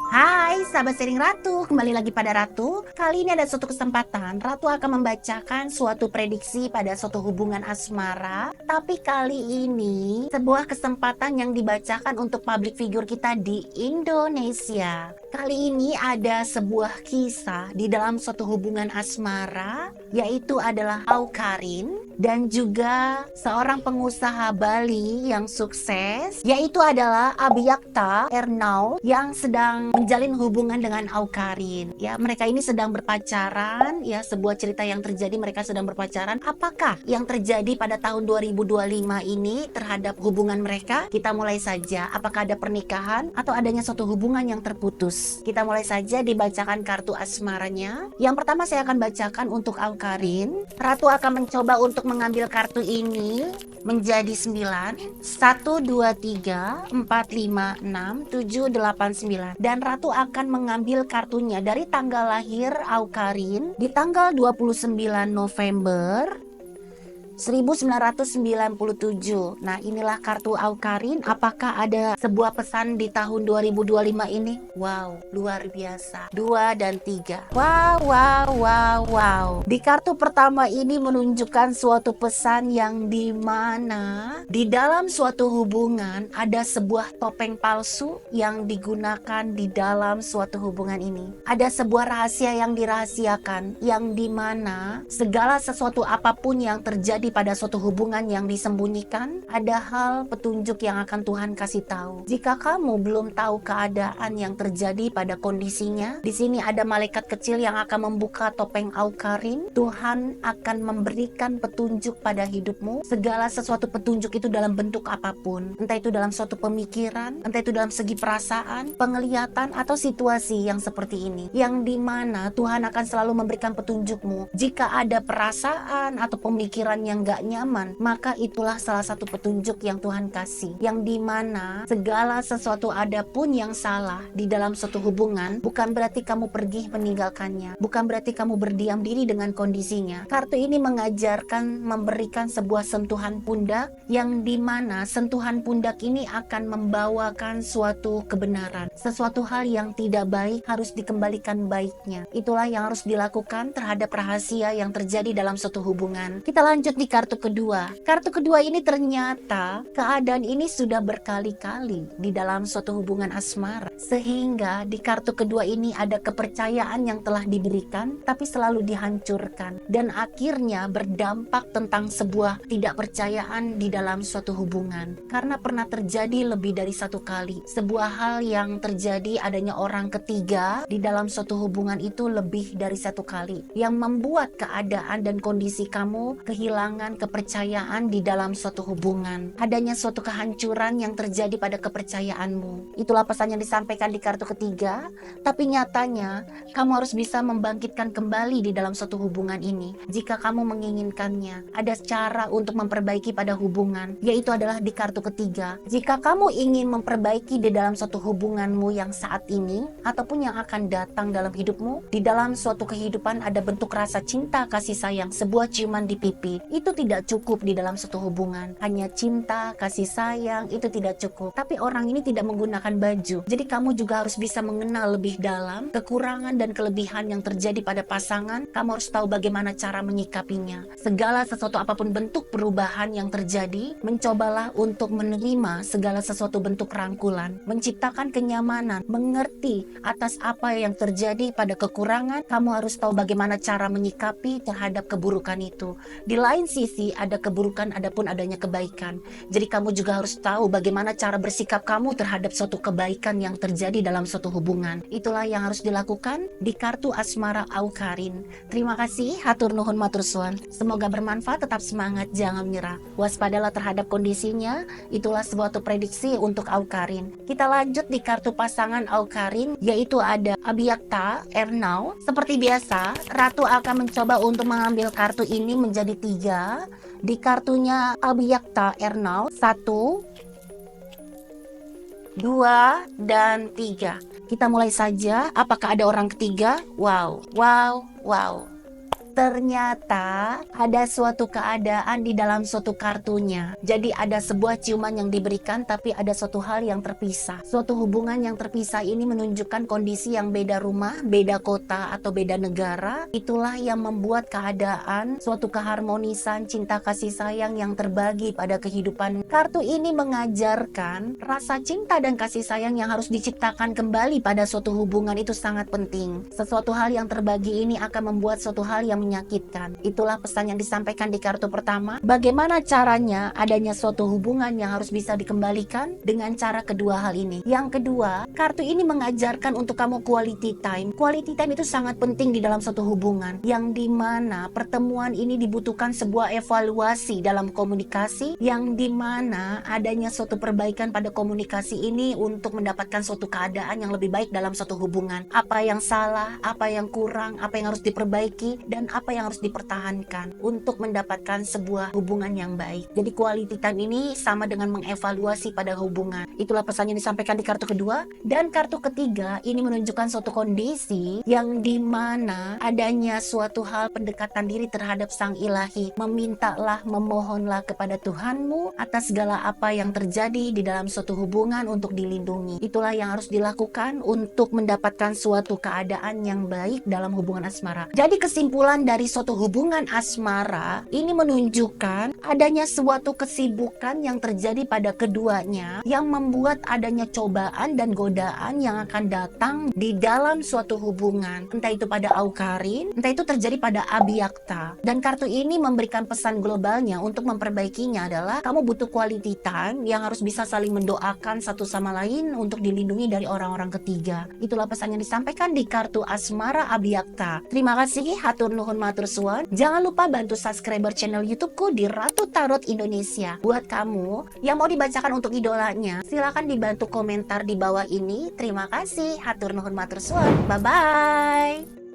Hai, sahabat Sering Ratu, kembali lagi pada Ratu. Kali ini ada suatu kesempatan, Ratu akan membacakan suatu prediksi pada suatu hubungan asmara. Tapi kali ini, sebuah kesempatan yang dibacakan untuk public figure kita di Indonesia. Kali ini ada sebuah kisah di dalam suatu hubungan asmara, yaitu adalah Awkarin dan juga seorang pengusaha Bali yang sukses, yaitu adalah Abiyakta Ernau yang sedang menjalin hubungan dengan Awkarin. Ya, mereka ini sedang berpacaran, ya, sebuah cerita yang terjadi, mereka sedang berpacaran. Apakah yang terjadi pada tahun 2025 ini terhadap hubungan mereka? Kita mulai saja. Apakah ada pernikahan atau adanya suatu hubungan yang terputus? Kita mulai saja dibacakan kartu asmaranya. Yang pertama saya akan bacakan untuk Awkarin. Ratu akan mencoba untuk mengambil kartu ini menjadi 9, 1, 2, 3, 4, 5, 6, 7, 8, 9. Dan Ratu akan mengambil kartunya dari tanggal lahir Awkarin di tanggal 29 November 1997. Nah, inilah kartu Awkarin. Apakah ada sebuah pesan di tahun 2025 ini? Wow, luar biasa. 2 dan 3. Wow, wow, wow, wow. Di kartu pertama ini menunjukkan suatu pesan yang dimana di dalam suatu hubungan ada sebuah topeng palsu yang digunakan di dalam suatu hubungan ini. Ada sebuah rahasia yang dirahasiakan yang dimana segala sesuatu apapun yang terjadi pada suatu hubungan yang disembunyikan, ada hal petunjuk yang akan Tuhan kasih tahu. Jika kamu belum tahu keadaan yang terjadi pada kondisinya, di sini ada malaikat kecil yang akan membuka topeng Awkarin. Tuhan akan memberikan petunjuk pada hidupmu. Segala sesuatu petunjuk itu dalam bentuk apapun, entah itu dalam suatu pemikiran, entah itu dalam segi perasaan, penglihatan, atau situasi yang seperti ini, yang dimana Tuhan akan selalu memberikan petunjukmu. Jika ada perasaan atau pemikiran yang gak nyaman, maka itulah salah satu petunjuk yang Tuhan kasih, yang dimana segala sesuatu ada pun yang salah di dalam suatu hubungan, bukan berarti kamu pergi meninggalkannya, bukan berarti kamu berdiam diri dengan kondisinya. Kartu ini mengajarkan, memberikan sebuah sentuhan pundak, yang dimana sentuhan pundak ini akan membawakan suatu kebenaran. Sesuatu hal yang tidak baik harus dikembalikan baiknya. Itulah yang harus dilakukan terhadap rahasia yang terjadi dalam suatu hubungan. Kita lanjut di kartu kedua. Kartu kedua ini ternyata keadaan ini sudah berkali-kali di dalam suatu hubungan asmara, sehingga di kartu kedua ini ada kepercayaan yang telah diberikan tapi selalu dihancurkan, dan akhirnya berdampak tentang sebuah ketidakpercayaan di dalam suatu hubungan, karena pernah terjadi lebih dari satu kali sebuah hal yang terjadi, adanya orang ketiga di dalam suatu hubungan itu lebih dari satu kali, yang membuat keadaan dan kondisi kamu kehilangan kepercayaan di dalam suatu hubungan. Adanya suatu kehancuran yang terjadi pada kepercayaanmu. Itulah pesan yang disampaikan di kartu ketiga. Tapi nyatanya kamu harus bisa membangkitkan kembali di dalam suatu hubungan ini. Jika kamu menginginkannya, ada cara untuk memperbaiki pada hubungan, yaitu adalah di kartu ketiga. Jika kamu ingin memperbaiki di dalam suatu hubunganmu yang saat ini ataupun yang akan datang dalam hidupmu, di dalam suatu kehidupan ada bentuk rasa cinta, kasih sayang, sebuah ciuman di pipi, itu tidak cukup di dalam suatu hubungan. Hanya cinta, kasih sayang, itu tidak cukup. Tapi orang ini tidak menggunakan baju. Jadi kamu juga harus bisa mengenal lebih dalam kekurangan dan kelebihan yang terjadi pada pasangan. Kamu harus tahu bagaimana cara menyikapinya. Segala sesuatu apapun bentuk perubahan yang terjadi, mencobalah untuk menerima segala sesuatu bentuk rangkulan, menciptakan kenyamanan, mengerti atas apa yang terjadi pada kekurangan. Kamu harus tahu bagaimana cara menyikapi terhadap keburukan itu. Di lain sisi ada keburukan, adapun adanya kebaikan. Jadi kamu juga harus tahu bagaimana cara bersikap kamu terhadap suatu kebaikan yang terjadi dalam suatu hubungan. Itulah yang harus dilakukan di kartu asmara Awkarin. Terima kasih, hatur nuhun matur suwun. Semoga bermanfaat, tetap semangat, jangan menyerah. Waspadalah terhadap kondisinya. Itulah sebuah prediksi untuk Awkarin. Kita lanjut di kartu pasangan Awkarin, yaitu ada Abiyakta Ernau. Seperti biasa, Ratu akan mencoba untuk mengambil kartu ini menjadi 3. Di kartunya Abiyakta Ernau, 1, 2, dan 3. Kita mulai saja. Apakah ada orang ketiga? Wow, wow, wow. Ternyata ada suatu keadaan di dalam suatu kartunya. Jadi ada sebuah ciuman yang diberikan, tapi ada suatu hal yang terpisah. Suatu hubungan yang terpisah ini menunjukkan kondisi yang beda rumah, beda kota, atau beda negara. Itulah yang membuat keadaan suatu keharmonisan cinta kasih sayang yang terbagi pada kehidupan. Kartu ini mengajarkan rasa cinta dan kasih sayang yang harus diciptakan kembali pada suatu hubungan itu sangat penting. Sesuatu hal yang terbagi ini akan membuat suatu hal yang menyakitkan. Itulah pesan yang disampaikan di kartu pertama. Bagaimana caranya adanya suatu hubungan yang harus bisa dikembalikan dengan cara kedua hal ini. Yang kedua, kartu ini mengajarkan untuk kamu quality time. Quality time itu sangat penting di dalam suatu hubungan, yang dimana pertemuan ini dibutuhkan sebuah evaluasi dalam komunikasi, yang dimana adanya suatu perbaikan pada komunikasi ini untuk mendapatkan suatu keadaan yang lebih baik dalam suatu hubungan. Apa yang salah, apa yang kurang, apa yang harus diperbaiki, dan apa yang harus dipertahankan untuk mendapatkan sebuah hubungan yang baik. Jadi quality time ini sama dengan mengevaluasi pada hubungan. Itulah pesan yang disampaikan di kartu kedua. Dan kartu ketiga ini menunjukkan suatu kondisi yang dimana adanya suatu hal pendekatan diri terhadap Sang Ilahi. Memintalah, memohonlah kepada Tuhanmu atas segala apa yang terjadi di dalam suatu hubungan untuk dilindungi. Itulah yang harus dilakukan untuk mendapatkan suatu keadaan yang baik dalam hubungan asmara. Jadi kesimpulan dari suatu hubungan asmara ini menunjukkan adanya suatu kesibukan yang terjadi pada keduanya yang membuat adanya cobaan dan godaan yang akan datang di dalam suatu hubungan. Entah itu pada Aukarin, entah itu terjadi pada Abhyakta. Dan kartu ini memberikan pesan globalnya untuk memperbaikinya adalah kamu butuh quality time yang harus bisa saling mendoakan satu sama lain untuk dilindungi dari orang-orang ketiga. Itulah pesan yang disampaikan di kartu asmara Abhyakta. Terima kasih, hatur nuhun matur suwun. Jangan lupa bantu subscriber channel YouTubeku di Ratu Tarot Indonesia. Buat kamu yang mau dibacakan untuk idolanya, silakan dibantu komentar di bawah ini. Terima kasih, hatur nuhun matur suwun. Bye bye.